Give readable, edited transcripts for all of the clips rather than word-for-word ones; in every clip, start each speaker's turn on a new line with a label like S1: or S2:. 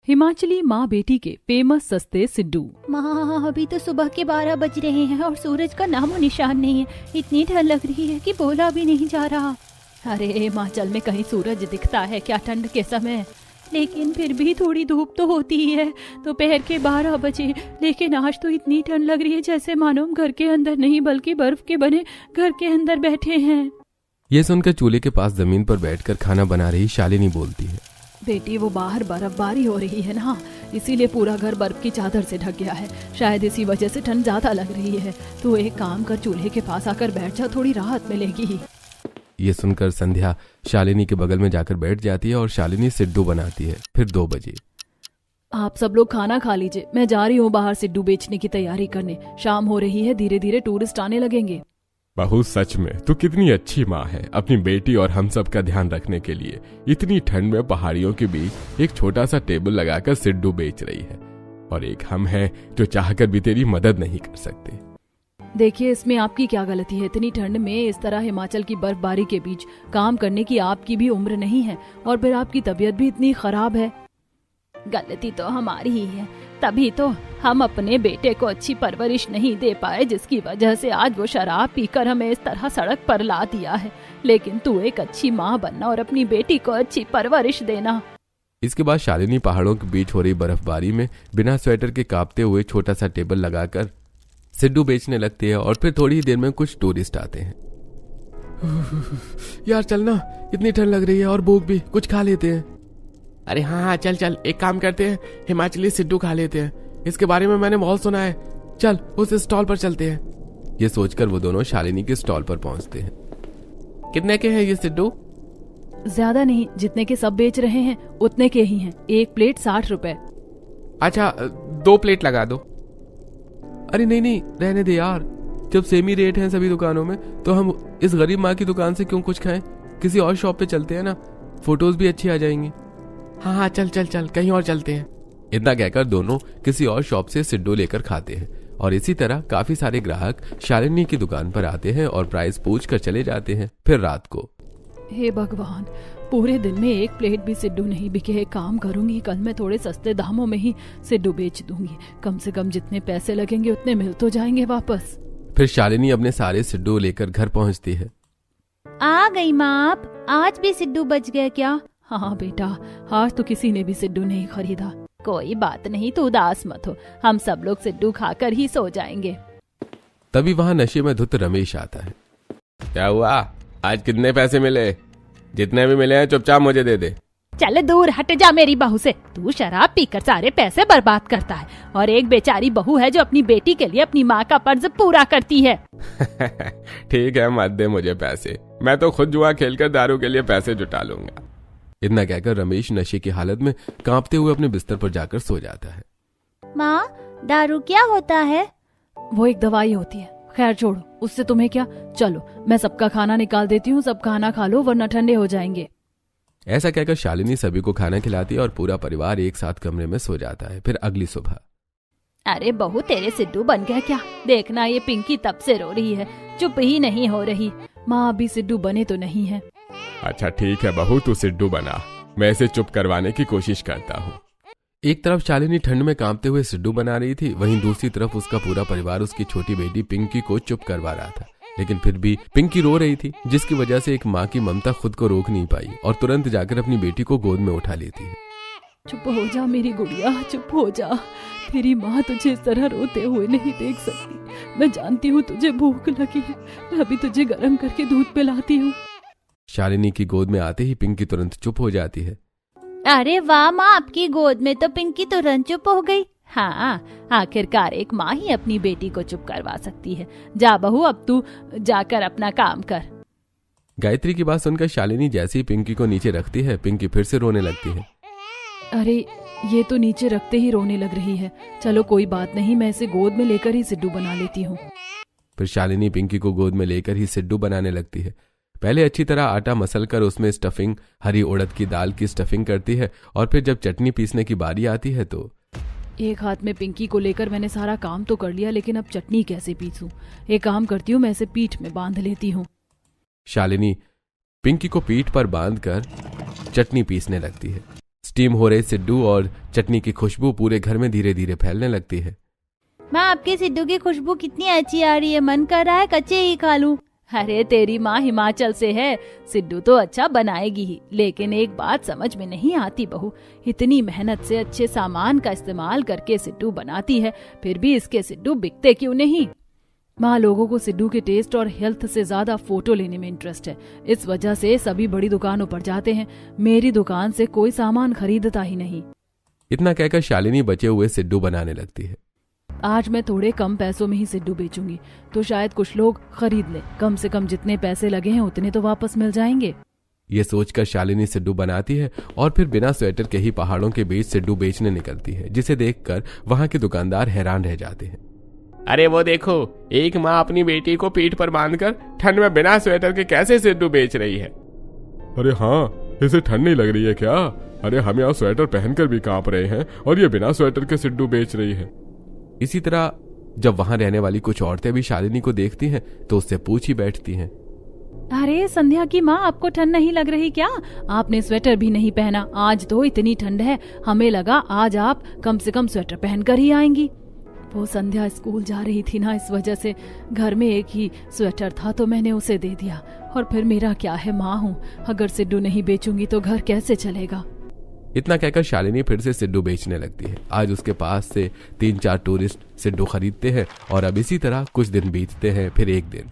S1: हिमाचली माँ बेटी के फेमस सस्ते सिड्डू।
S2: माँ, अभी तो सुबह के 12 बज रहे हैं और सूरज का नामो निशान नहीं है। इतनी ठंड लग रही है कि बोला भी नहीं जा रहा।
S1: अरे हिमाचल में कहीं सूरज दिखता है क्या ठंड के समय? लेकिन फिर भी थोड़ी धूप तो होती ही है दोपहर के 12 बजे। लेकिन आज तो इतनी ठंड लग रही है जैसे मानो हम घर के अंदर नहीं बल्कि बर्फ के बने घर के अंदर बैठे हैं।
S3: ये सुनकर चूल्हे के पास जमीन पर बैठकर खाना बना रही शालिनी बोलती है,
S1: बेटी वो बाहर बर्फबारी हो रही है ना, इसीलिए पूरा घर बर्फ की चादर से ढक गया है। शायद इसी वजह से ठंड ज्यादा लग रही है। तो एक काम कर, चूल्हे के पास आकर बैठ जा, थोड़ी राहत मिलेगी।
S3: ये सुनकर संध्या शालिनी के बगल में जाकर बैठ जाती है और शालिनी सिड्डू बनाती है। फिर 2 बजे।
S1: आप सब लोग खाना खा लीजिए, मैं जा रही हूँ बाहर सिड्डू बेचने की तैयारी करने। शाम हो रही है, धीरे धीरे टूरिस्ट आने लगेंगे।
S4: बहू, सच में तू कितनी अच्छी माँ है, अपनी बेटी और हम सब का ध्यान रखने के लिए इतनी ठंड में पहाड़ियों के बीच एक छोटा सा टेबल लगाकर सिड्डू बेच रही है। और एक हम हैं जो चाहकर भी तेरी मदद नहीं कर सकते।
S1: देखिए, इसमें आपकी क्या गलती है? इतनी ठंड में इस तरह हिमाचल की बर्फबारी के बीच काम करने की आपकी भी उम्र नहीं है, और फिर आपकी तबीयत भी इतनी खराब है।
S2: गलती तो हमारी ही है, तभी तो हम अपने बेटे को अच्छी परवरिश नहीं दे पाए, जिसकी वजह से आज वो शराब पीकर हमें इस तरह सड़क पर ला दिया है। लेकिन तू एक अच्छी माँ बनना और अपनी बेटी को अच्छी परवरिश देना।
S3: इसके बाद शालिनी पहाड़ों के बीच हो रही बर्फबारी में बिना स्वेटर के कांपते हुए छोटा सा टेबल लगाकर सिड्डू बेचने लगती है। और फिर थोड़ी ही देर में कुछ टूरिस्ट आते हैं।
S5: यार चलना, इतनी ठंड लग रही है और भूख भी, कुछ खा लेते हैं। अरे हाँ, चल एक काम करते हैं, हिमाचली सिड्डू खा लेते हैं। इसके बारे में मैंने बहुत सुना है, चल उस स्टॉल पर चलते हैं।
S3: ये सोचकर वो दोनों शालिनी के स्टॉल पर पहुंचते हैं।
S5: कितने के हैं ये सिड्डू?
S1: ज्यादा नहीं, जितने के सब बेच रहे हैं उतने के ही हैं। एक प्लेट 60 रुपए।
S5: अच्छा, 2 प्लेट लगा दो।
S3: अरे नहीं, रहने दे यार, जब सेम ही रेट हैं सभी दुकानों में तो हम इस गरीब माँ की दुकान से क्यों कुछ खाएं? किसी और शॉप पे चलते हैं ना, फोटोज भी अच्छी आ जाएंगी।
S5: हाँ, चल कहीं और चलते हैं।
S3: इतना कहकर दोनों किसी और शॉप से सिड्डू लेकर खाते हैं। और इसी तरह काफी सारे ग्राहक शालिनी की दुकान पर आते हैं और प्राइस पूछ कर चले जाते हैं। फिर रात को,
S1: हे भगवान, पूरे दिन में एक प्लेट भी सिड्डू नहीं बिके। एक काम करूंगी, कल मैं थोड़े सस्ते दामों में ही सिड्डू बेच दूंगी। कम से कम जितने पैसे लगेंगे उतने मिल तो जाएंगे वापस।
S3: फिर शालिनी अपने सारे सिड्डू लेकर घर पहुंचती है।
S2: आ गई माँ आप, आज भी सिड्डू बच गए क्या?
S1: हाँ बेटा, आज तो किसी ने भी सिड्डू नहीं खरीदा।
S2: कोई बात नहीं, तू उदास मत हो, हम सब लोग सिड्डू खाकर ही सो जाएंगे।
S3: तभी वहाँ नशे में धुत रमेश आता है।
S4: क्या हुआ, आज कितने पैसे मिले? जितने भी मिले हैं चुपचाप मुझे दे दे।
S2: चल दूर हट जा मेरी बहू से, तू शराब पीकर सारे पैसे बर्बाद करता है। और एक बेचारी बहू है जो अपनी बेटी के लिए अपनी माँ का कर्ज पूरा करती है।
S4: ठीक है, मत दे मुझे पैसे, मैं तो खुद जुआ खेलकर दारू के लिए पैसे जुटा लूंगा।
S3: इतना कहकर रमेश नशे की हालत में कांपते हुए अपने बिस्तर पर जाकर सो जाता है।
S2: माँ, दारू क्या होता है?
S1: वो एक दवाई होती है। खैर छोड़ो, उससे तुम्हें क्या। चलो मैं सबका खाना निकाल देती हूँ, सब खाना खा लो वरना ठंडे हो जाएंगे।
S3: ऐसा कहकर शालिनी सभी को खाना खिलाती है और पूरा परिवार एक साथ कमरे में सो जाता है। फिर अगली सुबह,
S2: अरे बहू, तेरे सिड्डू बन गया क्या? देखना, ये पिंकी तब से रो रही है, चुप ही नहीं हो रही।
S1: माँ, अभी सिड्डू बने तो नहीं है।
S4: अच्छा ठीक है बहू, तू सिड्डू बना, मैं इसे चुप करवाने की कोशिश करता हूँ।
S3: एक तरफ शालिनी ठंड में कांपते हुए सिड्डू बना रही थी, वहीं दूसरी तरफ उसका पूरा परिवार उसकी छोटी बेटी पिंकी को चुप करवा रहा था। लेकिन फिर भी पिंकी रो रही थी, जिसकी वजह से एक माँ की ममता खुद को रोक नहीं पाई और तुरंत जाकर अपनी बेटी को गोद में उठा लेती है।
S1: चुप हो जा मेरी गुड़िया, चुप हो जा। तेरी माँ तुझे इस तरह रोते हुए नहीं देख सकती। मैं जानती हूँ तुझे भूख लगी है, मैं अभी तुझे गर्म करके दूध पिलाती हूँ।
S3: शालिनी की गोद में आते ही पिंकी तुरंत चुप हो जाती है।
S2: अरे वाह माँ, आपकी गोद में तो पिंकी तुरंत चुप हो गई। हाँ, आखिरकार एक माँ ही अपनी बेटी को चुप करवा सकती है। जा बहू, अब तू जाकर अपना काम कर।
S3: गायत्री की बात सुनकर शालिनी जैसे ही पिंकी को नीचे रखती है, पिंकी फिर से रोने लगती है।
S1: अरे ये तो नीचे रखते ही रोने लग रही है। चलो कोई बात नहीं, मैं इसे गोद में लेकर ही सिड्डू बना लेती हूँ।
S3: फिर शालिनी पिंकी को गोद में लेकर ही सिड्डू बनाने लगती है। पहले अच्छी तरह आटा मसलकर उसमें स्टफिंग, हरी उड़द की दाल की स्टफिंग करती है। और फिर जब चटनी पीसने की बारी आती है तो
S1: एक हाथ में पिंकी को लेकर मैंने सारा काम तो कर लिया, लेकिन अब चटनी कैसे पीसूं? एक काम करती हूँ, मैं इसे पीठ में बांध लेती हूँ।
S3: शालिनी पिंकी को पीठ पर बांधकर चटनी पीसने लगती है। स्टीम हो रहे सिड्डू और चटनी की खुशबू पूरे घर में धीरे धीरे फैलने लगती है।
S1: माँ, आपके सिड्डू की खुशबू कितनी अच्छी आ रही है, मन कर रहा है कच्चे ही खा लूं।
S2: अरे तेरी माँ हिमाचल से है, सिड्डू तो अच्छा बनाएगी ही, लेकिन एक बात समझ में नहीं आती बहू, इतनी मेहनत से अच्छे सामान का इस्तेमाल करके सिड्डू बनाती है, फिर भी इसके सिड्डू बिकते क्यों नहीं?
S1: माँ, लोगों को सिड्डू के टेस्ट और हेल्थ से ज्यादा फोटो लेने में इंटरेस्ट है, इस वजह से सभी बड़ी दुकानों पर जाते हैं। मेरी दुकान से कोई सामान खरीदता ही नहीं।
S3: इतना कहकर शालिनी बचे हुए सिड्डू बनाने लगती है।
S1: आज मैं थोड़े कम पैसों में ही सिड्डू बेचूंगी तो शायद कुछ लोग खरीद ले। कम से कम जितने पैसे लगे हैं उतने तो वापस मिल जाएंगे।
S3: ये सोचकर शालिनी सिड्डू बनाती है और फिर बिना स्वेटर के ही पहाड़ों के बीच सिड्डू बेचने निकलती है, जिसे देखकर वहां के दुकानदार हैरान रह जाते हैं।
S5: अरे वो देखो, एक माँ अपनी बेटी को पीठ पर बांधकर ठंड में बिना स्वेटर के कैसे सिड्डू बेच रही है।
S4: अरे हाँ, इसे ठंड नहीं लग रही है क्या? अरे हम यहाँ स्वेटर पहनकर भी कांप रहे हैं और ये बिना स्वेटर के सिड्डू बेच रही है।
S3: इसी तरह जब वहां रहने वाली कुछ औरतें भी शालिनी को देखती हैं तो उससे पूछ ही बैठती हैं।
S1: अरे संध्या की माँ, आपको ठंड नहीं लग रही क्या? आपने स्वेटर भी नहीं पहना, आज तो इतनी ठंड है, हमें लगा आज आप कम से कम स्वेटर पहनकर ही आएंगी। वो संध्या स्कूल जा रही थी ना, इस वजह से घर में एक ही स्वेटर था तो मैंने उसे दे दिया। और फिर मेरा क्या है, माँ हूँ, अगर सिड्डू नहीं बेचूंगी तो घर कैसे चलेगा?
S3: इतना कहकर शालिनी फिर से सिड्डू बेचने लगती है। आज उसके पास से 3-4 टूरिस्ट सिड्डू खरीदते हैं और अब इसी तरह कुछ दिन बीतते हैं। फिर एक दिन,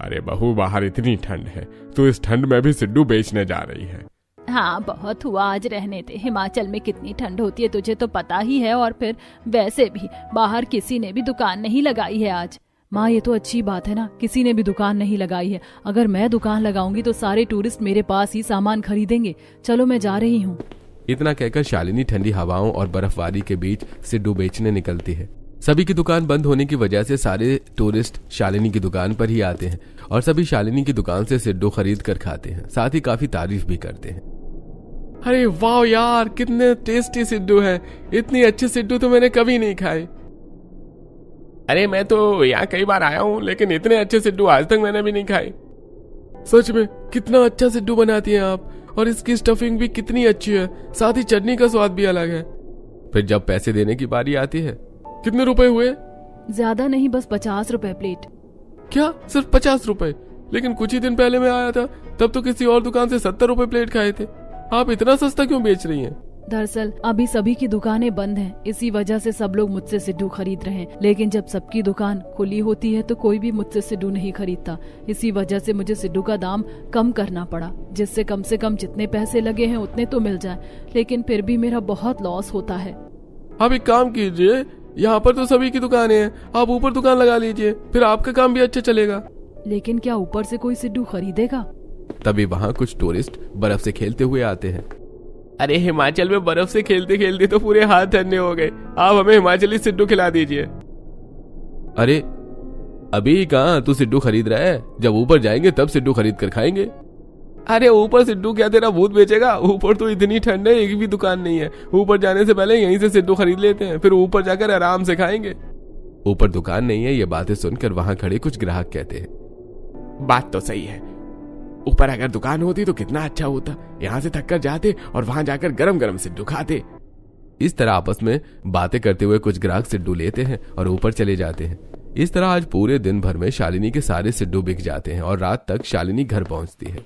S4: अरे बहू, बाहर इतनी ठंड है, तो इस ठंड में भी सिड्डू बेचने जा रही है?
S2: हाँ बहुत हुआ, आज रहने दे। हिमाचल में कितनी ठंड होती है तुझे तो पता ही है, और फिर वैसे भी बाहर किसी ने भी दुकान नहीं लगाई है आज।
S1: माँ, ये तो अच्छी बात है ना, किसी ने भी दुकान नहीं लगाई है। अगर मैं दुकान लगाऊंगी तो सारे टूरिस्ट मेरे पास ही सामान खरीदेंगे। चलो मैं जा रही हूँ।
S3: इतना कहकर शालिनी ठंडी हवाओं और बर्फबारी के बीच सिड्डू बेचने निकलती है। सभी की दुकान बंद होने की वजह से सारे टूरिस्ट शालिनी की दुकान पर ही आते हैं और सभी शालिनी की दुकान से सिड्डू खरीद कर खाते हैं, साथ ही काफी तारीफ भी करते हैं।
S5: अरे वाह यार, कितने टेस्टी सिड्डू हैं, इतनी अच्छी सिड्डू तो मैंने कभी नहीं खाए। अरे मैं तो यहाँ कई बार आया हूँ, लेकिन इतने अच्छे सिड्डू आज तक मैंने भी नहीं खाए।
S3: सच में कितना अच्छा सिड्डू बनाती हैं आप, और इसकी स्टफिंग भी कितनी अच्छी है, साथ ही चटनी का स्वाद भी अलग है। फिर जब पैसे देने की बारी आती है,
S5: कितने रुपए हुए?
S1: ज्यादा नहीं, बस 50 रुपए प्लेट।
S5: क्या, सिर्फ 50 रुपए? लेकिन कुछ ही दिन पहले मैं आया था, तब तो किसी और दुकान से 70 रुपए प्लेट खाए थे। आप इतना सस्ता क्यों बेच रही हैं?
S1: दरअसल अभी सभी की दुकानें बंद हैं, इसी वजह से सब लोग मुझसे सिड्डू खरीद रहे हैं। लेकिन जब सबकी दुकान खुली होती है तो कोई भी मुझसे सिड्डू नहीं खरीदता। इसी वजह से मुझे सिड्डू का दाम कम करना पड़ा, जिससे कम से कम जितने पैसे लगे हैं उतने तो मिल जाए, लेकिन फिर भी मेरा बहुत लॉस होता है।
S5: आप एक काम कीजिए, यहाँ पर तो सभी की दुकानें हैं, आप ऊपर दुकान लगा लीजिए, फिर आपका काम भी अच्छा चलेगा।
S1: लेकिन क्या ऊपर से कोई सिड्डू खरीदेगा?
S3: तभी वहाँ कुछ टूरिस्ट बर्फ से खेलते हुए आते हैं।
S5: अरे हिमाचल में बर्फ से खेलते खेलते तो पूरे हाथ ठंडे हो गए, आप हमें हिमाचली सिड्डू खिला दीजिए।
S3: अरे अभी कहाँ तू सिड्डू खरीद रहा है, जब ऊपर जाएंगे तब सिड्डू खरीद कर खाएंगे।
S5: अरे ऊपर सिड्डू क्या तेरा भूत बेचेगा? ऊपर तो इतनी ठंड है, एक भी दुकान नहीं है। ऊपर जाने से पहले यहीं से सिड्डू खरीद लेते हैं, फिर ऊपर जाकर आराम से खाएंगे।
S3: ऊपर दुकान नहीं है, ये बातें सुनकर वहां खड़े कुछ ग्राहक कहते हैं,
S5: बात तो सही है, ऊपर अगर दुकान होती तो कितना अच्छा होता, यहाँ से थक कर जाते और वहां जाकर गरम गरम सिड्डू खाते।
S3: इस तरह आपस में बातें करते हुए कुछ ग्राहक सिड्डू लेते हैं और ऊपर चले जाते हैं। इस तरह आज पूरे दिन भर में शालिनी के सारे सिड्डू बिक जाते हैं और रात तक शालिनी घर पहुंचती है।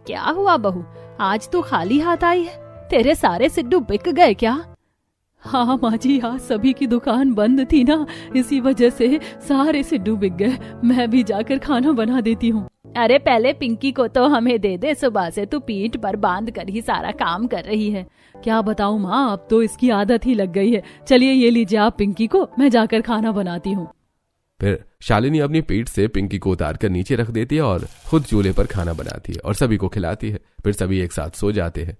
S2: क्या हुआ बहू, आज तू खाली हाथ आई है? तेरे सारे सिड्डू बिक गए क्या?
S1: हाँ माँ जी, आज सभी की दुकान बंद थी ना, इसी वजह से सारे सिड्डू बिक गए। मैं भी जाकर खाना बना देती हूँ।
S2: अरे पहले पिंकी को तो हमें दे दे, सुबह से तू पीठ पर बांध कर ही सारा काम कर रही है।
S1: क्या बताऊँ माँ, अब तो इसकी आदत ही लग गई है। चलिए ये लीजिए आप पिंकी को, मैं जाकर खाना बनाती हूँ।
S3: फिर शालिनी अपनी पीठ से पिंकी को उतार कर नीचे रख देती है और खुद चूल्हे पर खाना बनाती है और सभी को खिलाती है। फिर सभी एक साथ सो जाते हैं।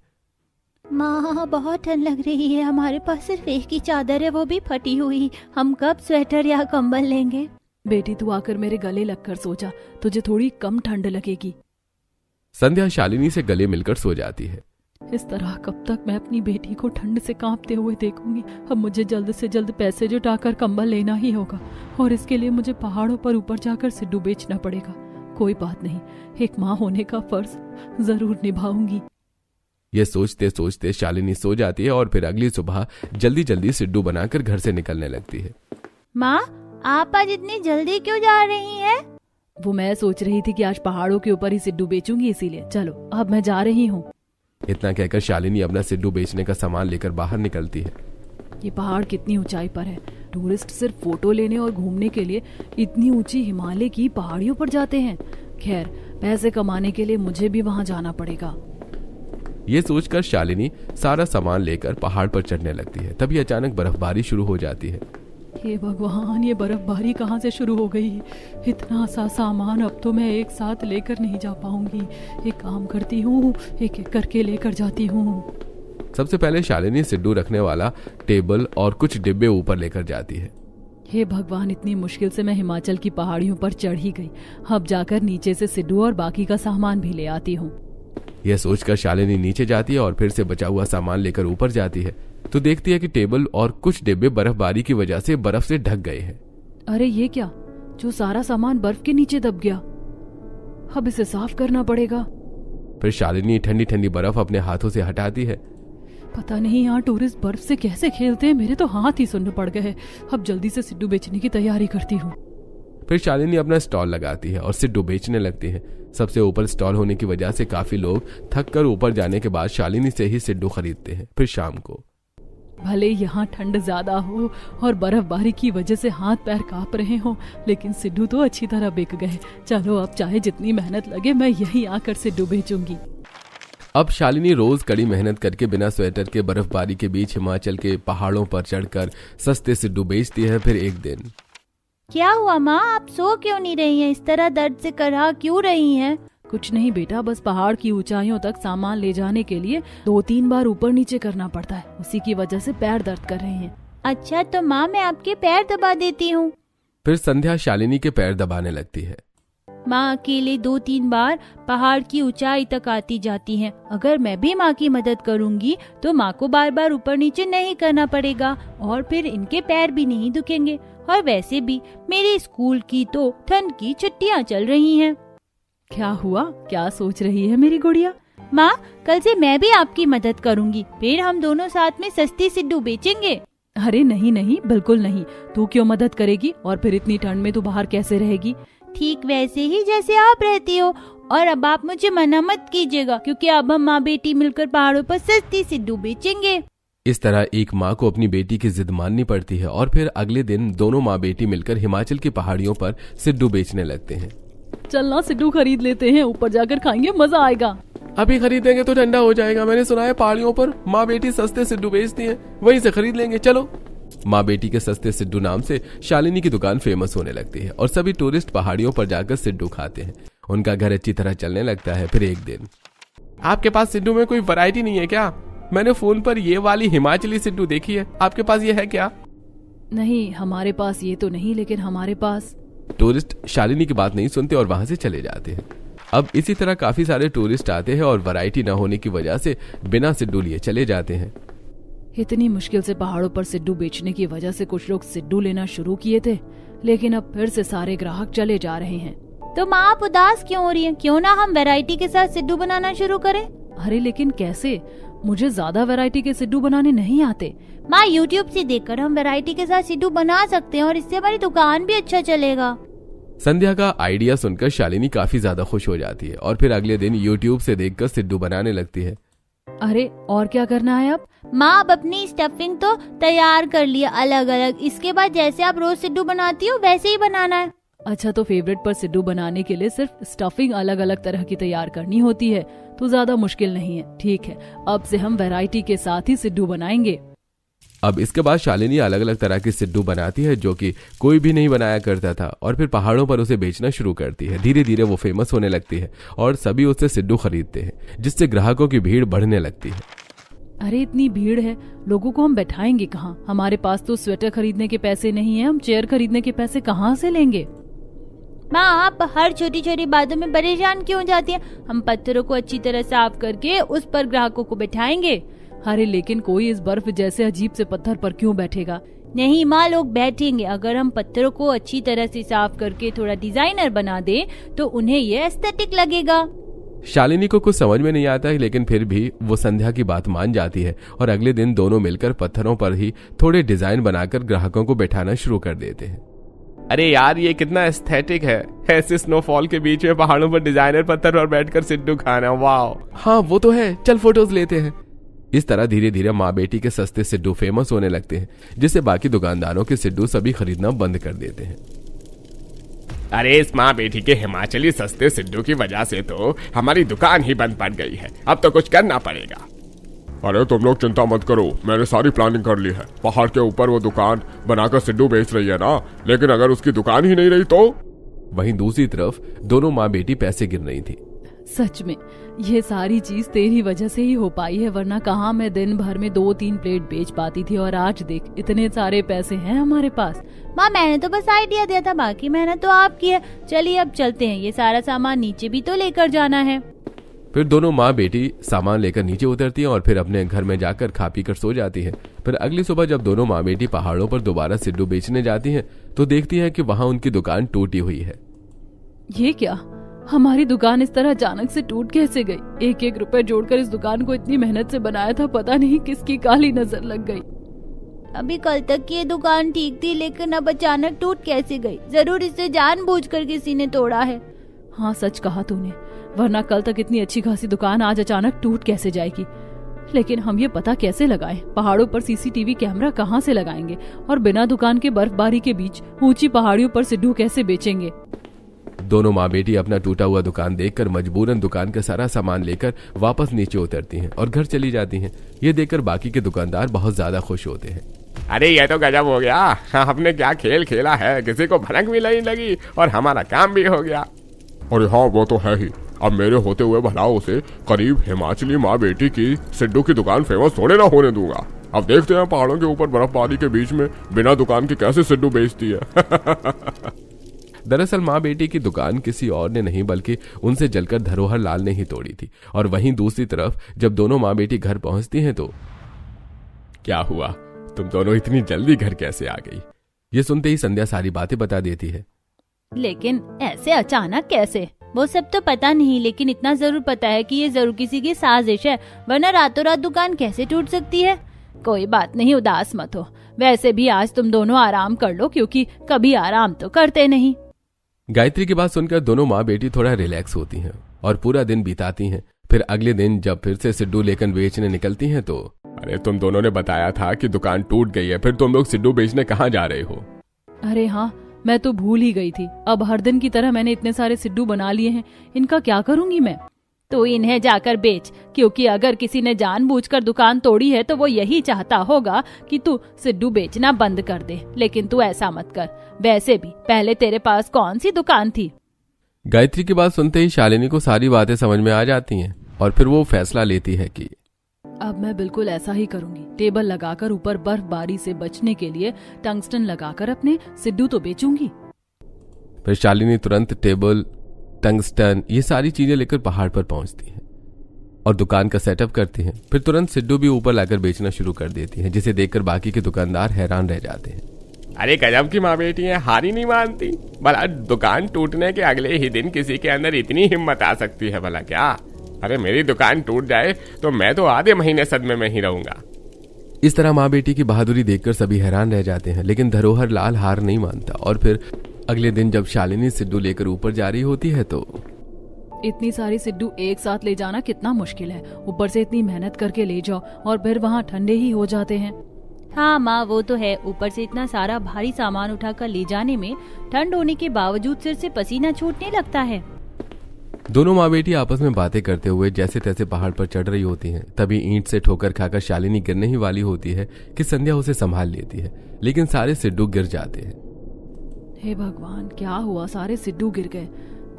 S2: माँ बहुत ठंड लग रही है, हमारे पास सिर्फ एक ही चादर है, वो भी फटी हुई। हम कब स्वेटर या कंबल लेंगे?
S1: बेटी तू आकर मेरे गले लगकर सो जा, तुझे थोड़ी कम ठंड लगेगी।
S3: संध्या शालिनी से गले मिलकर सो जाती है।
S1: इस तरह कब तक मैं अपनी बेटी को ठंड से कांपते हुए देखूंगी। अब मुझे जल्द से जल्द पैसे जुटाकर कंबल लेना ही होगा और इसके लिए मुझे पहाड़ों पर ऊपर जाकर सिड्डू बेचना पड़ेगा। कोई बात नहीं, एक माँ होने का फर्ज जरूर निभाऊंगी।
S3: ये सोचते सोचते शालिनी सो जाती है और फिर अगली सुबह जल्दी जल्दी सिड्डू बनाकर घर से निकलने लगती है।
S1: माँ, आप आज इतनी जल्दी क्यों जा रही हैं?
S2: वो मैं सोच रही थी कि आज पहाड़ों के ऊपर ही सिड्डू बेचूंगी, इसीलिए चलो अब मैं जा रही हूँ।
S3: इतना कहकर शालिनी अपना सिड्डू बेचने का सामान लेकर बाहर निकलती है।
S2: ये पहाड़ कितनी ऊंचाई पर है। टूरिस्ट सिर्फ फोटो लेने और घूमने के लिए इतनी ऊंची हिमालय की पहाड़ियों पर जाते हैं। खैर, पैसे कमाने के लिए मुझे भी वहां जाना पड़ेगा।
S3: ये सोचकर शालिनी सारा सामान लेकर पहाड़ पर चढ़ने लगती है। तभी अचानक बर्फबारी शुरू हो जाती है।
S2: हे भगवान, ये बर्फबारी कहाँ से शुरू हो गई? इतना सा सामान अब तो मैं एक साथ लेकर नहीं जा पाऊंगी। एक काम करती हूँ, एक एक करके लेकर जाती हूँ।
S3: सबसे पहले शालिनी सिड्डू रखने वाला टेबल और कुछ डिब्बे ऊपर लेकर जाती है।
S2: हे भगवान, इतनी मुश्किल से मैं हिमाचल की पहाड़ियों पर चढ़ ही गई। अब जाकर नीचे से सिड्डू और बाकी का सामान भी ले आती हूँ।
S3: यह सोचकर शालिनी नीचे जाती है और फिर से बचा हुआ सामान लेकर ऊपर जाती है तो देखती है कि टेबल और कुछ डिब्बे बर्फबारी की वजह से बर्फ से ढक गए हैं।
S2: अरे ये क्या, जो सारा सामान बर्फ के नीचे दब गया। अब इसे साफ करना पड़ेगा।
S3: फिर शालिनी ठंडी ठंडी बर्फ अपने हाथों से हटाती है।
S2: पता नहीं यहाँ टूरिस्ट बर्फ से कैसे खेलते हैं, मेरे तो हाथ ही सुन्न पड़ गए। अब जल्दी से सिड्डू बेचने की तैयारी करती हूँ।
S3: फिर शालिनी अपना स्टॉल लगाती है और सिड्डू बेचने लगती है। सबसे ऊपर स्टॉल होने की वजह से काफी लोग थक कर ऊपर जाने के बाद शालिनी से ही सिड्डू खरीदते हैं। फिर शाम को
S2: भले यहाँ ठंड ज्यादा हो और बर्फबारी की वजह से हाथ पैर कांप रहे हो, लेकिन सिड्डू तो अच्छी तरह बिक गए। चलो अब चाहे जितनी मेहनत लगे, मैं यहीं आकर सिड्डू बेचूंगी।
S3: अब शालिनी रोज कड़ी मेहनत करके बिना स्वेटर के बर्फबारी के बीच हिमाचल के पहाड़ों पर चढ़कर सस्ते सिड्डू बेचती है। फिर एक दिन,
S1: क्या हुआ माँ, आप सो क्यों नहीं रही हैं? इस तरह दर्द से करहा क्यों रही हैं?
S2: कुछ नहीं बेटा, बस पहाड़ की ऊंचाइयों तक सामान ले जाने के लिए 2-3 बार ऊपर नीचे करना पड़ता है। उसी की वजह से पैर दर्द कर रहे हैं।
S1: अच्छा, तो माँ मैं आपके पैर दबा देती हूँ।
S3: फिर संध्या शालिनी के पैर दबाने लगती है।
S1: माँ अकेले 2-3 बार पहाड़ की ऊंचाई तक आती जाती हैं। अगर मैं भी माँ की मदद करूँगी तो माँ को बार बार ऊपर नीचे नहीं करना पड़ेगा और फिर इनके पैर भी नहीं दुखेंगे। और वैसे भी मेरे स्कूल की तो ठंड की छुट्टियाँ चल रही हैं।
S2: क्या हुआ, क्या सोच रही है मेरी गुड़िया?
S1: माँ, कल से मैं भी आपकी मदद करूँगी, फिर हम दोनों साथ में सस्ती सिड्डू बेचेंगे।
S2: अरे नहीं नहीं, बिल्कुल नहीं। तू क्यों मदद करेगी? और फिर इतनी ठंड में तू बाहर कैसे रहेगी?
S1: ठीक वैसे ही जैसे आप रहती हो। और अब आप मुझे मना मत कीजिएगा, क्योंकि अब हम माँ बेटी मिलकर पहाड़ों पर सस्ती सिड्डू बेचेंगे।
S3: इस तरह एक माँ को अपनी बेटी की जिद माननी पड़ती है और फिर अगले दिन दोनों माँ बेटी मिलकर हिमाचल की पहाड़ियों पर सिड्डू बेचने लगते हैं।
S2: चलना सिड्डू खरीद लेते हैं, ऊपर जाकर खाएंगे, मजा आएगा।
S5: अभी खरीदेंगे तो ठंडा हो जाएगा। मैंने सुना है पहाड़ियों पर माँ बेटी सस्ते सिड्डू बेचती हैं, वहीं से खरीद लेंगे, चलो।
S3: माँ बेटी के सस्ते सिड्डू नाम से शालिनी की दुकान फेमस होने लगती है और सभी टूरिस्ट पहाड़ियों पर जाकर सिड्डू खाते हैं। उनका घर अच्छी तरह चलने लगता है। फिर एक दिन,
S5: आपके पास सिड्डू में कोई वैरायटी नहीं है क्या? मैंने फोन पर ये वाली हिमाचली सिड्डू देखी है, आपके पास ये है क्या?
S2: नहीं, हमारे पास ये तो नहीं, लेकिन हमारे पास।
S3: टूरिस्ट शालिनी की बात नहीं सुनते और वहां से चले जाते हैं। अब इसी तरह काफी सारे टूरिस्ट आते हैं और वैरायटी न होने की वजह से बिना सिड्डू लिए चले जाते हैं।
S2: इतनी मुश्किल से पहाड़ों पर सिड्डू बेचने की वजह से कुछ लोग सिड्डू लेना शुरू किए थे, लेकिन अब फिर से सारे ग्राहक चले जा रहे हैं।
S1: तो माँ आप उदास क्यों हो रही हैं? क्यों ना हम वैरायटी के साथ सिड्डू बनाना शुरू करें?
S2: अरे लेकिन कैसे? मुझे ज्यादा वैरायटी के सिड्डू बनाने नहीं आते।
S1: माँ यूट्यूब से देखकर हम वैरायटी के साथ सिड्डू बना सकते हैं और इससे हमारी दुकान भी अच्छा चलेगा।
S3: संध्या का आइडिया सुनकर शालिनी काफी ज्यादा खुश हो जाती है और फिर अगले दिन यूट्यूब से देखकर सिड्डू बनाने लगती है।
S2: अरे और क्या करना है अब?
S1: माँ अब अपनी स्टफिंग तो तैयार कर लिया अलग अलग, इसके बाद जैसे आप रोज सिड्डू बनाती हो वैसे ही बनाना है।
S2: अच्छा, तो फेवरेट पर सिड्डू बनाने के लिए सिर्फ स्टफिंग अलग अलग तरह की तैयार करनी होती है, तो ज्यादा मुश्किल नहीं है। ठीक है, अब से हम वैरायटी के साथ ही सिड्डू बनाएंगे।
S3: अब इसके बाद शालिनी अलग अलग तरह की सिड्डू बनाती है जो कि कोई भी नहीं बनाया करता था और फिर पहाड़ों पर उसे बेचना शुरू करती है। धीरे धीरे वो फेमस होने लगती है और सभी उससे सिड्डू खरीदते हैं, जिससे ग्राहकों की भीड़ बढ़ने लगती है।
S2: अरे इतनी भीड़ है, लोगों को हम बैठाएंगे कहाँ? हमारे पास तो स्वेटर खरीदने के पैसे नहीं है, हम चेयर खरीदने के पैसे कहाँ से लेंगे?
S1: माँ आप हर छोटी छोटी बातों में परेशान क्यों जाती हैं? हम पत्थरों को अच्छी तरह साफ करके उस पर ग्राहकों को बैठाएंगे।
S2: अरे लेकिन कोई इस बर्फ जैसे अजीब से पत्थर पर क्यों बैठेगा?
S1: नहीं माँ, लोग बैठेंगे। अगर हम पत्थरों को अच्छी तरह से साफ करके थोड़ा डिजाइनर बना दें तो उन्हें ये एस्थेटिक लगेगा।
S3: शालिनी को कुछ समझ में नहीं आता है, लेकिन फिर भी वो संध्या की बात मान जाती है और अगले दिन दोनों मिलकर पत्थरों पर ही थोड़े डिजाइन बनाकर ग्राहकों को बैठाना शुरू कर देते हैं।
S5: अरे यार ये कितना एस्थेटिक है, ऐसे स्नोफॉल के बीच में पहाड़ों पर डिजाइनर पत्थर पर बैठकर सिड्डू खाना, वाह।
S3: हाँ वो तो है, चल फोटोज लेते हैं। इस तरह धीरे धीरे माँ बेटी के सस्ते सिड्डू फेमस होने लगते हैं, जिससे बाकी दुकानदारों के सिड्डू सभी खरीदना बंद कर देते हैं।
S4: अरे इस माँ बेटी के हिमाचली सस्ते सिड्डू की वजह से तो हमारी दुकान ही बंद पड़ गई है, अब तो कुछ करना पड़ेगा।
S6: अरे तुम लोग चिंता मत करो, मैंने सारी प्लानिंग कर ली है। पहाड़ के ऊपर वो दुकान बनाकर सिड्डू बेच रही है ना, लेकिन अगर उसकी दुकान ही नहीं रही तो।
S3: वहीं दूसरी तरफ दोनों माँ बेटी पैसे गिन रही थी।
S2: सच में ये सारी चीज तेरी वजह से ही हो पाई है, वरना कहाँ मैं दिन भर में 2-3 प्लेट बेच पाती थी। और आज देख इतने सारे पैसे हैं हमारे पास।
S1: माँ मैंने तो बस आइडिया दिया था, बाकी मेहनत तो आपकी है। चलिए अब चलते हैं, ये सारा सामान नीचे भी तो लेकर जाना है।
S3: फिर दोनों माँ बेटी सामान लेकर नीचे उतरती हैं और फिर अपने घर में जाकर खा पी कर सो जाती हैं। फिर अगली सुबह जब दोनों माँ बेटी पहाड़ों पर दोबारा सिड्डू बेचने जाती हैं तो देखती हैं कि वहां उनकी दुकान टूटी हुई है।
S2: ये क्या, हमारी दुकान इस तरह अचानक से टूट कैसे गई? 1-1 रुपए जोड़कर इस दुकान को इतनी मेहनत से बनाया था, पता नहीं किसकी काली नजर लग गई।
S1: अभी कल तक ये दुकान ठीक थी, लेकिन अब अचानक टूट कैसे गई? जरूर इसे जानबूझकर किसी ने तोड़ा है।
S2: हाँ सच कहा तूने, वरना कल तक इतनी अच्छी खासी दुकान आज अचानक टूट कैसे जाएगी? लेकिन हम ये पता कैसे लगाएं? पहाड़ों पर सीसीटीवी कैमरा कहाँ से लगाएंगे? और बिना दुकान के बर्फबारी के बीच ऊंची पहाड़ियों पर सिड्डू कैसे बेचेंगे?
S3: दोनों माँ बेटी अपना टूटा हुआ दुकान देखकर मजबूरन दुकान का सारा सामान लेकर वापस नीचे उतरती हैं और घर चली जाती हैं। ये देखकर बाकी के दुकानदार बहुत ज्यादा खुश होते हैं।
S4: अरे ये तो गजब हो गया, आपने क्या खेल खेला है, किसी को भनक भी नहीं लगी और हमारा काम भी हो गया।
S6: अरे हाँ वो तो है ही, अब मेरे होते हुए भलाओं से करीब हिमाचली माँ बेटी की सिड्डू की दुकान फेमस थोड़े ना होने दूंगा। अब देखते हैं पहाड़ों के ऊपर बर्फबारी के बीच में बिना दुकान के कैसे सिड्डू बेचती है।
S3: दरअसल माँ बेटी की दुकान किसी और ने नहीं बल्कि उनसे जलकर धरोहर लाल ने ही तोड़ी थी। और वहीं दूसरी तरफ जब दोनों माँ बेटी घर पहुंचती हैं तो
S4: क्या हुआ, तुम दोनों इतनी जल्दी घर कैसे आ गई?
S3: ये सुनते ही संध्या सारी बातें बता देती है।
S1: लेकिन ऐसे अचानक कैसे? वो सब तो पता नहीं, लेकिन इतना जरूर पता है कि ये जरूर किसी की साजिश है, वरना रातों रात दुकान कैसे टूट सकती है? कोई बात नहीं, उदास मत हो। वैसे भी आज तुम दोनों आराम कर लो, क्योंकि कभी आराम तो करते नहीं।
S3: गायत्री की बात सुनकर दोनों माँ बेटी थोड़ा रिलैक्स होती हैं और पूरा दिन बिताती हैं। फिर अगले दिन जब फिर से सिड्डू लेकर बेचने निकलती हैं तो
S4: अरे तुम दोनों ने बताया था कि दुकान टूट गई है, फिर तुम लोग सिड्डू बेचने कहाँ जा रहे हो?
S2: अरे हाँ, मैं तो भूल ही गई थी। अब हर दिन की तरह मैंने इतने सारे सिड्डू बना लिए हैं, इनका क्या करूंगी मैं?
S1: तो इन्हें जाकर बेच, क्योंकि अगर किसी ने जानबूझकर दुकान तोड़ी है तो वो यही चाहता होगा कि तू सिड्डू बेचना बंद कर दे। लेकिन तू ऐसा मत कर। वैसे भी पहले तेरे पास कौन सी दुकान थी?
S3: गायत्री की बात सुनते ही शालिनी को सारी बातें समझ में आ जाती हैं और फिर वो फैसला लेती है कि
S2: अब मैं बिल्कुल ऐसा ही करूंगी। टेबल लगाकर ऊपर बर्फबारी से बचने के लिए टंगस्टन लगाकर अपने सिड्डू तो बेचूंगी।
S3: फिर शालिनी तुरंत टेबल, टंगस्टन ये सारी चीजें लेकर पहाड़ पर पहुंचती हैं और दुकान का सेटअप करती हैं। फिर तुरंत सिड्डू भी ऊपर लाकर बेचना शुरू कर देती हैं, जिसे देखकर बाकी के दुकानदार हैरान रह जाते हैं।
S4: अरे गजब की माँ बेटी है, हार ही नहीं मानती। भला दुकान टूटने के अगले ही दिन किसी के अंदर इतनी हिम्मत आ सकती है भला क्या? अरे मेरी दुकान टूट जाए तो मैं तो आधे महीने सदमे में ही रहूंगा।
S3: इस तरह माँ बेटी की बहादुरी देखकर सभी हैरान रह जाते हैं, लेकिन धरोहर लाल हार नहीं मानता। और फिर अगले दिन जब शालिनी सिड्डू लेकर ऊपर जा रही होती है तो
S2: इतनी सारी सिड्डू एक साथ ले जाना कितना मुश्किल है, ऊपर से इतनी मेहनत करके ले जाओ और फिर वहाँ ठंडे ही हो जाते हैं।
S1: हाँ माँ वो तो है, ऊपर से इतना सारा भारी सामान उठाकर ले जाने में ठंड होने के बावजूद सिर से पसीना छूटने लगता है।
S3: दोनों माँ बेटी आपस में बातें करते हुए जैसे तैसे पहाड़ पर चढ़ रही होती हैं। तभी ईंट से ठोकर खाकर शालिनी गिरने ही वाली होती है कि संध्या उसे संभाल लेती है, लेकिन सारे सिड्डू गिर जाते हैं।
S2: हे भगवान, क्या हुआ? सारे सिड्डू गिर गए।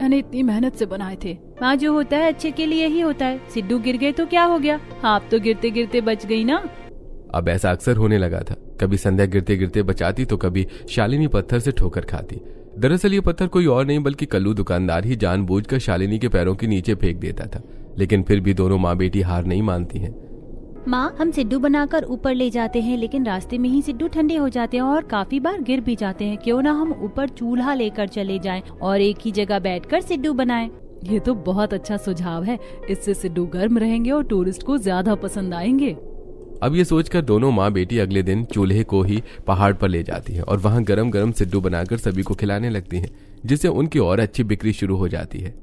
S2: मैंने इतनी मेहनत से बनाए थे।
S1: माँ जो होता है अच्छे के लिए ही होता है। सिड्डू गिर गए तो क्या हो गया? आप तो गिरते गिरते बच गई ना।
S3: अब ऐसा अक्सर होने लगा था। कभी संध्या गिरते गिरते बचाती तो कभी शालिनी पत्थर से ठोकर खाती। दरअसल ये पत्थर कोई और नहीं बल्कि कल्लू दुकानदार ही जानबूझकर शालिनी के पैरों के नीचे फेंक देता था। लेकिन फिर भी दोनों माँ बेटी हार नहीं मानती हैं।
S1: माँ हम सिड्डू बनाकर ऊपर ले जाते हैं, लेकिन रास्ते में ही सिड्डू ठंडे हो जाते हैं और काफी बार गिर भी जाते हैं। क्यों ना हम ऊपर चूल्हा लेकर चले जाएं और एक ही जगह बैठकर सिड्डू बनाएं। ये तो बहुत अच्छा सुझाव है। इससे सिद्धू गर्म रहेंगे और टूरिस्ट को ज्यादा पसंद आएंगे।
S3: अब ये सोचकर दोनों माँ बेटी अगले दिन चूल्हे को ही पहाड़ पर ले जाती हैं और वहां गरम गरम सिड्डू बनाकर सभी को खिलाने लगती हैं, जिससे उनकी और अच्छी बिक्री शुरू हो जाती है।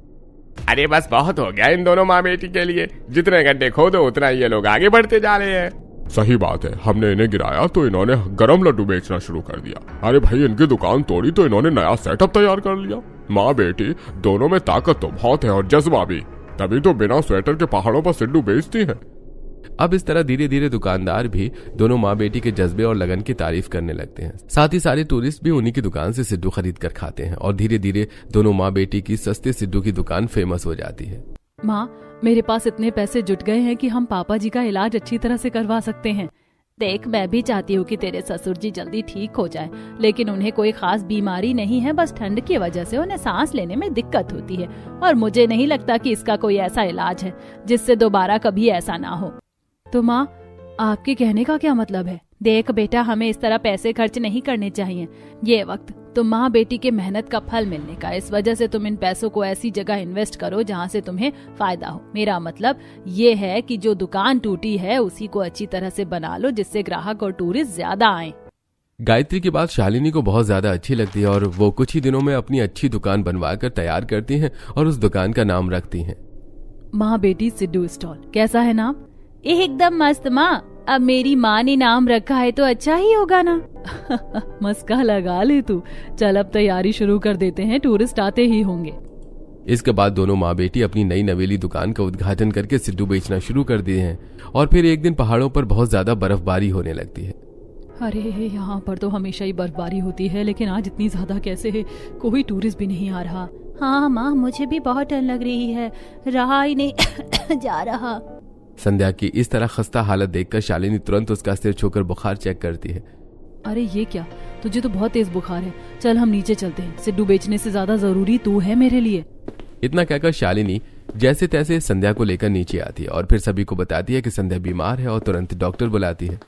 S4: अरे बस बहुत हो गया इन दोनों माँ बेटी के लिए, जितने गड्ढे खोदो उतना ये लोग आगे बढ़ते जा रहे हैं।
S6: सही बात है, हमने इन्हें गिराया तो इन्होंने गरम लड्डू बेचना शुरू कर दिया। अरे भाई, इनकी दुकान तोड़ी तो इन्होंने नया सेटअप तैयार कर लिया। माँ बेटी दोनों में ताकत तो बहुत है और जज्बा भी, तभी तो बिना स्वेटर के पहाड़ों पर सिड्डू बेचती हैं।
S3: अब इस तरह धीरे धीरे दुकानदार भी दोनों माँ बेटी के जज्बे और लगन की तारीफ करने लगते हैं। साथ ही सारे टूरिस्ट भी उन्हीं की दुकान से सिड्डू खरीद कर खाते हैं और धीरे धीरे दोनों माँ बेटी की सस्ते सिड्डू की दुकान फेमस हो जाती है।
S1: माँ, मेरे पास इतने पैसे जुट गए हैं कि हम पापा जी का इलाज अच्छी तरह से करवा सकते हैं।
S2: देख, मैं भी चाहती हूँ कि तेरे ससुर जी जल्दी ठीक हो जाए, लेकिन उन्हें कोई खास बीमारी नहीं है, बस ठंड की वजह से उन्हें सांस लेने में दिक्कत होती है और मुझे नहीं लगता कि इसका कोई ऐसा इलाज है जिससे दोबारा कभी ऐसा ना हो।
S1: तो माँ, आपके कहने का क्या मतलब है?
S2: देख बेटा, हमें इस तरह पैसे खर्च नहीं करने चाहिए। ये वक्त तुम माँ बेटी के मेहनत का फल मिलने का, इस वजह से तुम इन पैसों को ऐसी जगह इन्वेस्ट करो जहाँ से तुम्हें फायदा हो। मेरा मतलब ये है कि जो दुकान टूटी है उसी को अच्छी तरह से बना लो, जिससे ग्राहक और टूरिस्ट ज्यादा आए।
S3: गायत्री की बात शालिनी को बहुत ज्यादा अच्छी लगती है और वो कुछ ही दिनों में अपनी अच्छी दुकान बनवा कर तैयार करती हैं और उस दुकान का नाम रखती हैं।
S1: माँ बेटी सिड्डू स्टॉल। कैसा है नाम?
S2: एकदम मस्त माँ। अब मेरी माँ ने नाम रखा है तो अच्छा ही होगा ना।
S1: मस्का लगा ले तू। चल अब तैयारी शुरू कर देते हैं, टूरिस्ट आते ही होंगे।
S3: इसके बाद दोनों माँ बेटी अपनी नई नवेली दुकान का उद्घाटन करके सिड्डू बेचना शुरू कर दिए हैं और फिर एक दिन पहाड़ों पर बहुत ज्यादा बर्फबारी होने लगती है।
S1: अरे, यहाँ पर तो हमेशा ही बर्फबारी होती है, लेकिन आज इतनी ज्यादा कैसे है? कोई टूरिस्ट भी नहीं आ रहा।
S2: हाँ माँ, मुझे भी बहुत ठंड लग रही है, रहा ही नहीं जा रहा।
S3: संध्या की इस तरह खस्ता हालत देखकर शालिनी तुरंत उसका सिर छूकर बुखार चेक करती है।
S1: अरे ये क्या? तुझे तो बहुत तेज बुखार है। चल हम नीचे चलते हैं, सिड्डू बेचने से ज्यादा जरूरी तू है मेरे लिए।
S3: इतना कहकर शालिनी जैसे तैसे संध्या को लेकर नीचे आती है और फिर सभी को बताती है कि संध्या बीमार है और तुरंत डॉक्टर बुलाती है।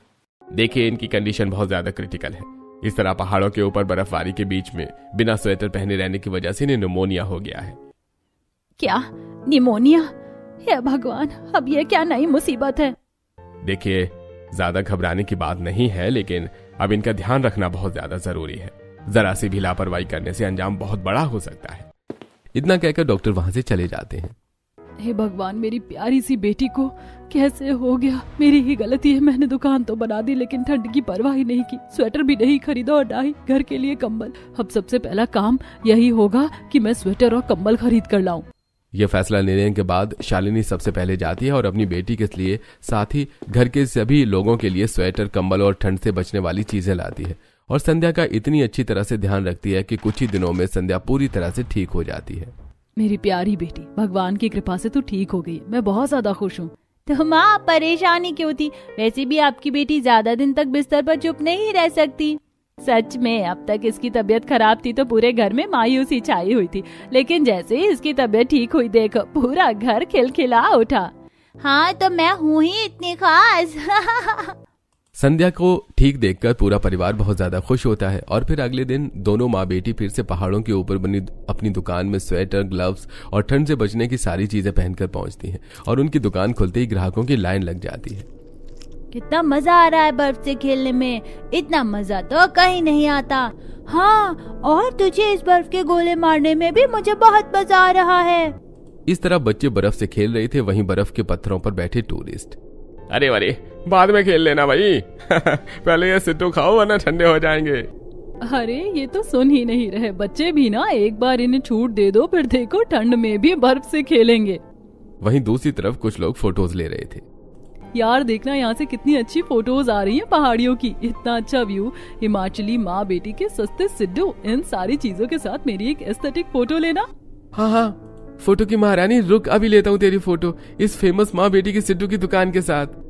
S4: देखिए, इनकी कंडीशन बहुत ज्यादा क्रिटिकल है। इस तरह पहाड़ों के ऊपर बर्फबारी के बीच में बिना स्वेटर पहने रहने की वजह से इन्हें निमोनिया हो गया है।
S2: क्या? निमोनिया? हे भगवान, अब ये क्या नई मुसीबत है?
S4: देखिए, ज्यादा घबराने की बात नहीं है, लेकिन अब इनका ध्यान रखना बहुत ज्यादा जरूरी है। जरा सी भी लापरवाही करने से अंजाम बहुत बड़ा हो सकता है।
S3: इतना कहकर डॉक्टर वहां से चले जाते हैं।
S1: हे भगवान, मेरी प्यारी सी बेटी को कैसे हो गया? मेरी ही गलती है। मैंने दुकान तो बना दी लेकिन ठंड की परवाह ही नहीं की। स्वेटर भी नहीं खरीदा और ना ही घर के लिए कंबल। अब सबसे पहला काम यही होगा कि मैं स्वेटर और कंबल खरीद कर लाऊं।
S3: यह फैसला लेने के बाद शालिनी सबसे पहले जाती है और अपनी बेटी के लिए साथ ही घर के सभी लोगों के लिए स्वेटर, कंबल और ठंड से बचने वाली चीजें लाती है और संध्या का इतनी अच्छी तरह से ध्यान रखती है कि कुछ ही दिनों में संध्या पूरी तरह से ठीक हो जाती है।
S1: मेरी प्यारी बेटी, भगवान की कृपा से तू ठीक हो गई। मैं बहुत ज्यादा खुश हूँ।
S2: तो माँ, परेशानी क्यों थी? वैसे भी आपकी बेटी ज्यादा दिन तक बिस्तर पर चुप नहीं रह सकती। सच में अब तक इसकी तबीयत खराब थी तो पूरे घर में मायूसी छाई हुई थी, लेकिन जैसे ही इसकी तबीयत ठीक हुई, देखो पूरा घर खिलखिला उठा। हाँ, तो मैं हूँ ही इतनी खास।
S3: संध्या को ठीक देखकर पूरा परिवार बहुत ज्यादा खुश होता है और फिर अगले दिन दोनों माँ बेटी फिर से पहाड़ों के ऊपर बनी अपनी दुकान में स्वेटर, ग्लव्स और ठंड से बचने की सारी चीजें पहनकर पहुंचती हैं और उनकी दुकान खुलते ही ग्राहकों की लाइन लग जाती है।
S2: कितना मजा आ रहा है बर्फ से खेलने में, इतना मजा तो कहीं नहीं आता। हाँ, और तुझे इस बर्फ के गोले मारने में भी मुझे बहुत मजा आ रहा है।
S3: इस तरह बच्चे बर्फ से खेल रहे थे, वहीं बर्फ के पत्थरों पर बैठे टूरिस्ट।
S4: अरे बाद में खेल लेना भाई। पहले ये सिट्टू खाओ वरना ठंडे हो जाएंगे।
S1: अरे ये तो सुन ही नहीं रहे। बच्चे भी ना, एक बार इन्हें छूट दे दो, फिर देखो ठंड में भी बर्फ से खेलेंगे।
S3: वहीं दूसरी तरफ कुछ लोग फोटोज ले रहे थे।
S1: यार देखना, यहाँ से कितनी अच्छी फोटोज आ रही हैं पहाड़ियों की। इतना अच्छा व्यू, हिमाचली माँ बेटी के सस्ते सिड्डू, इन सारी चीजों के साथ मेरी एक एस्थेटिक फोटो लेना।
S3: हाँ, फोटो की महारानी, रुक अभी लेता हूँ तेरी फोटो इस फेमस माँ बेटी की सिड्डू की दुकान के साथ।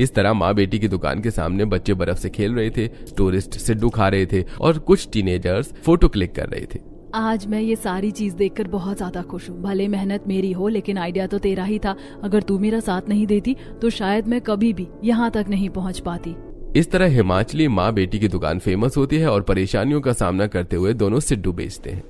S3: इस तरह माँ बेटी की दुकान के सामने बच्चे बर्फ से खेल रहे थे, टूरिस्ट सिड्डू खा रहे थे और कुछ टीनेजर्स फोटो क्लिक कर रहे थे।
S1: आज मैं ये सारी चीज देखकर बहुत ज्यादा खुश हूँ। भले मेहनत मेरी हो, लेकिन आइडिया तो तेरा ही था। अगर तू मेरा साथ नहीं देती तो शायद मैं कभी भी यहाँ तक नहीं पहुँच पाती।
S3: इस तरह हिमाचली माँ बेटी की दुकान फेमस होती है और परेशानियों का सामना करते हुए दोनों सिड्डू बेचते हैं।